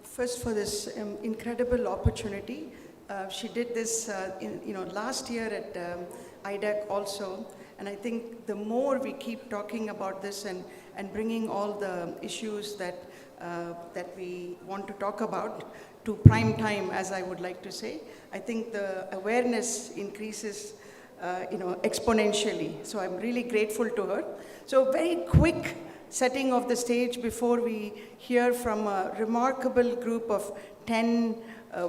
First, for this incredible opportunity. She did this, last year at IDEC also. And I think the more we keep talking about this and bringing all the issues that we want to talk about to prime time, as I would like to say, I think the awareness increases exponentially. So I'm really grateful to her. So very quick setting of the stage before we hear from a remarkable group of 10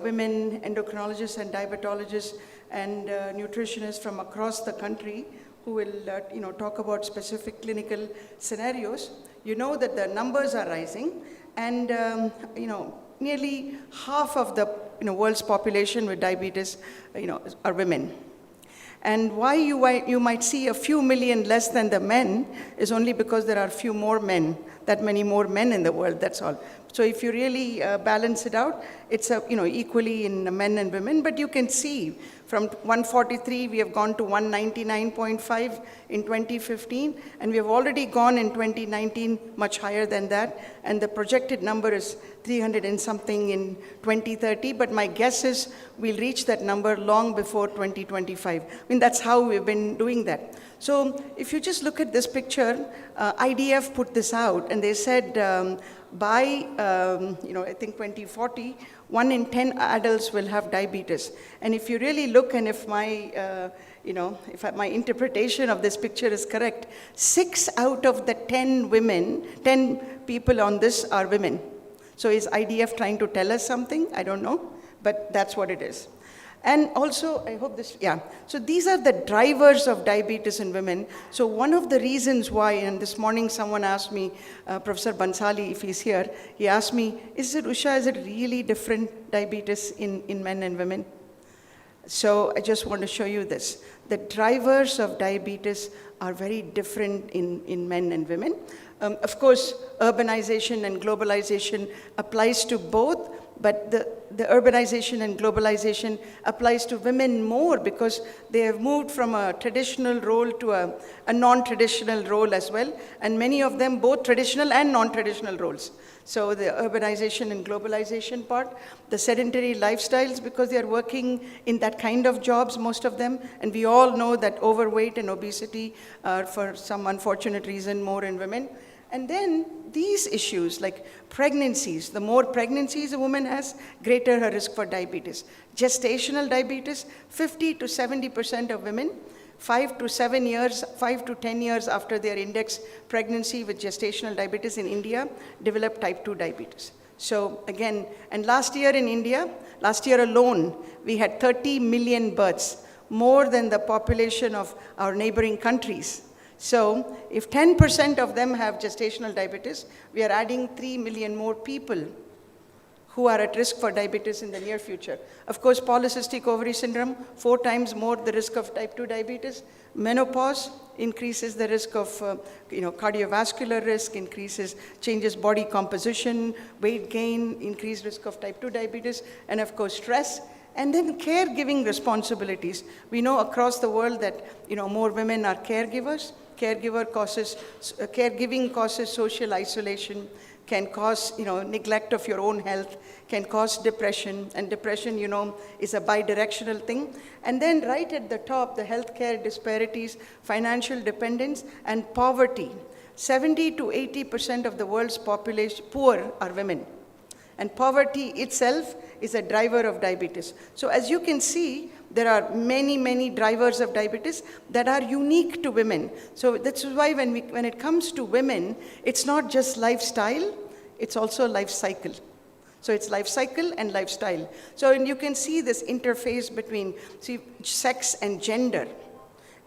women endocrinologists and diabetologists and nutritionists from across the country who will talk about specific clinical scenarios. You know that the numbers are rising, and nearly half of the world's population with diabetes are women. And why you might see a few million less than the men is only because there are few more men, that many more men in the world, that's all. So if you really balance it out, it's equally in men and women, but you can see from 143, we have gone to 199.5 in 2015, and we have already gone in 2019 much higher than that, and the projected number is 300 and something in 2030, but my guess is we'll reach that number long before 2025. I mean, that's how we've been doing that. So if you just look at this picture, IDF put this out, and they said by, I think 2040, 1 in 10 adults will have diabetes. And if you really look, and if my, my interpretation of this picture is correct, 6 out of the 10 people on this are women. So is IDF trying to tell us something? I don't know, but that's what it is. And also, I hope this, so these are the drivers of diabetes in women. So one of the reasons why, and this morning someone asked me, Professor Bansali, if he's here, he asked me, Usha, is it really different diabetes in men and women? So I just want to show you this. The drivers of diabetes are very different in men and women. Of course, urbanization and globalization applies to both, but the urbanization and globalization applies to women more because they have moved from a traditional role to a non-traditional role as well, and many of them both traditional and non-traditional roles. So the urbanization and globalization part, the sedentary lifestyles because they are working in that kind of jobs, most of them, and we all know that overweight and obesity are for some unfortunate reason more in women. And then these issues like pregnancies, the more pregnancies a woman has, greater her risk for diabetes. Gestational diabetes, 50 to 70% of women, 5 to 10 years after their index pregnancy with gestational diabetes in India, develop type 2 diabetes. So again, and last year in India, last year alone, we had 30 million births, more than the population of our neighboring countries. So if 10% of them have gestational diabetes, we are adding 3 million more people who are at risk for diabetes in the near future. Of course, polycystic ovary syndrome, 4 times more the risk of type 2 diabetes. Menopause increases the risk of cardiovascular risk, changes body composition, weight gain, increased risk of type 2 diabetes, and of course stress. And then caregiving responsibilities. We know across the world that more women are caregivers. Caregiving causes social isolation, can cause neglect of your own health, can cause depression, and depression is a bidirectional thing. And then right at the top, the healthcare disparities, financial dependence, and poverty. 70 to 80% of the world's population poor are women. And poverty itself is a driver of diabetes. So as you can see, there are many, many drivers of diabetes that are unique to women. So that's why when it comes to women, it's not just lifestyle, it's also life cycle. So it's life cycle and lifestyle. So and you can see this interface between sex and gender.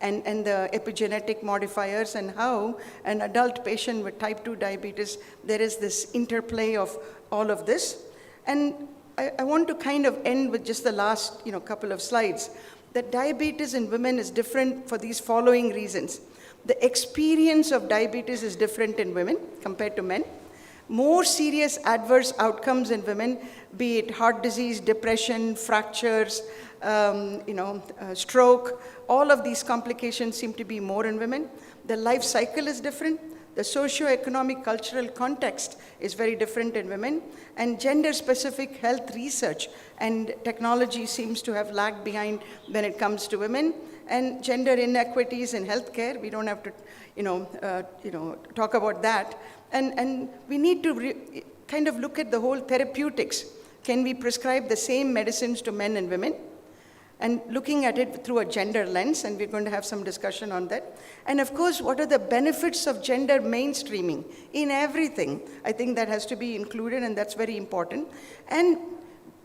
And the epigenetic modifiers, and how an adult patient with type 2 diabetes, there is this interplay of all of this. And I want to kind of end with just the last couple of slides. That diabetes in women is different for these following reasons. The experience of diabetes is different in women compared to men. More serious adverse outcomes in women, be it heart disease, depression, fractures, stroke, all of these complications seem to be more in women. The life cycle is different. The socio-economic cultural context is very different in women, and gender-specific health research and technology seems to have lagged behind when it comes to women. And gender inequities in healthcare, we don't have to talk about that. And we need to kind of look at the whole therapeutics. Can we prescribe the same medicines to men and women? And looking at it through a gender lens, and we're going to have some discussion on that. And of course, what are the benefits of gender mainstreaming in everything? I think that has to be included, and that's very important. And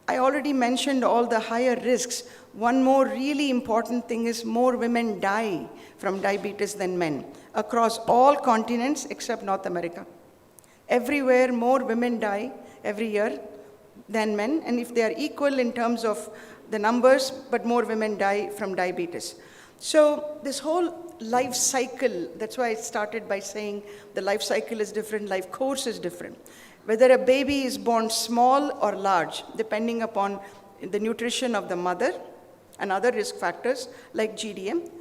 I already mentioned all the higher risks. One more really important thing is more women die from diabetes than men across all continents except North America. Everywhere, more women die every year than men, and if they are equal in terms of the numbers, but more women die from diabetes. So this whole life cycle, that's why I started by saying the life cycle is different, life course is different. Whether a baby is born small or large, depending upon the nutrition of the mother and other risk factors like GDM.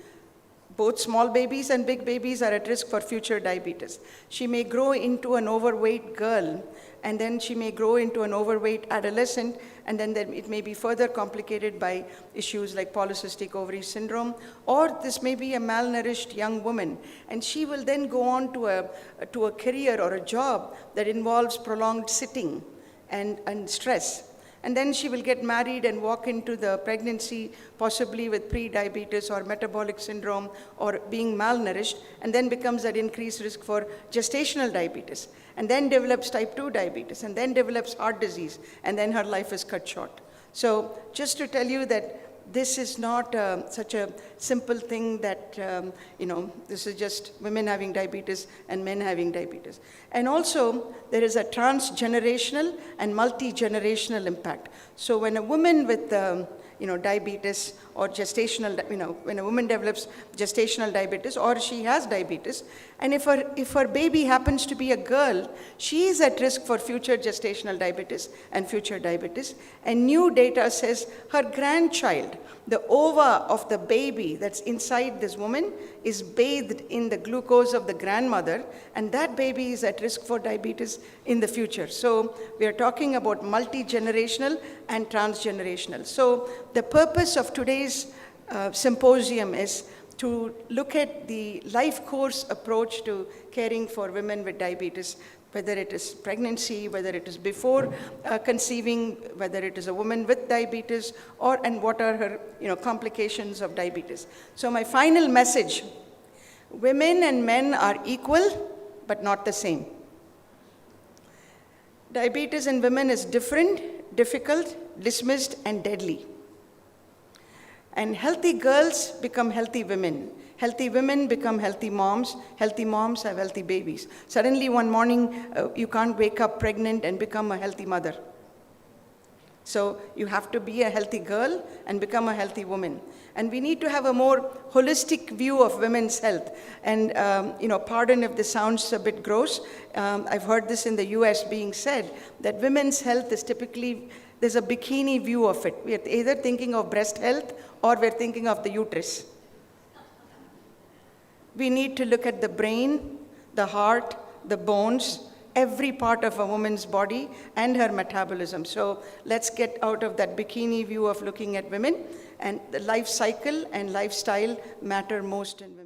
Both small babies and big babies are at risk for future diabetes. She may grow into an overweight girl, and then she may grow into an overweight adolescent, and then it may be further complicated by issues like polycystic ovary syndrome, or this may be a malnourished young woman, and she will then go on to a career or a job that involves prolonged sitting and stress. And then she will get married and walk into the pregnancy, possibly with pre-diabetes or metabolic syndrome or being malnourished, and then becomes at increased risk for gestational diabetes, and then develops type 2 diabetes, and then develops heart disease, and then her life is cut short. So just to tell you that this is not such a simple thing that, this is just women having diabetes and men having diabetes. And also, there is a transgenerational and multi-generational impact. So when a woman with diabetes or gestational, when a woman develops gestational diabetes or she has diabetes, and if her baby happens to be a girl, she is at risk for future gestational diabetes and future diabetes. And new data says her grandchild, the ova of the baby that's inside this woman, is bathed in the glucose of the grandmother, and that baby is at risk for diabetes in the future. So we are talking about multi-generational and transgenerational. So the purpose of today's symposium is to look at the life course approach to caring for women with diabetes, whether it is pregnancy, whether it is before conceiving, whether it is a woman with diabetes, and what are her complications of diabetes. So my final message: women and men are equal, but not the same. Diabetes in women is different, difficult, dismissed, and deadly. And healthy girls become healthy women. Healthy women become healthy moms have healthy babies. Suddenly one morning, you can't wake up pregnant and become a healthy mother. So you have to be a healthy girl and become a healthy woman. And we need to have a more holistic view of women's health. And pardon if this sounds a bit gross, I've heard this in the US being said, that women's health is typically, there's a bikini view of it. We're either thinking of breast health or we're thinking of the uterus. We need to look at the brain, the heart, the bones, every part of a woman's body and her metabolism. So let's get out of that bikini view of looking at women, and the life cycle and lifestyle matter most in women.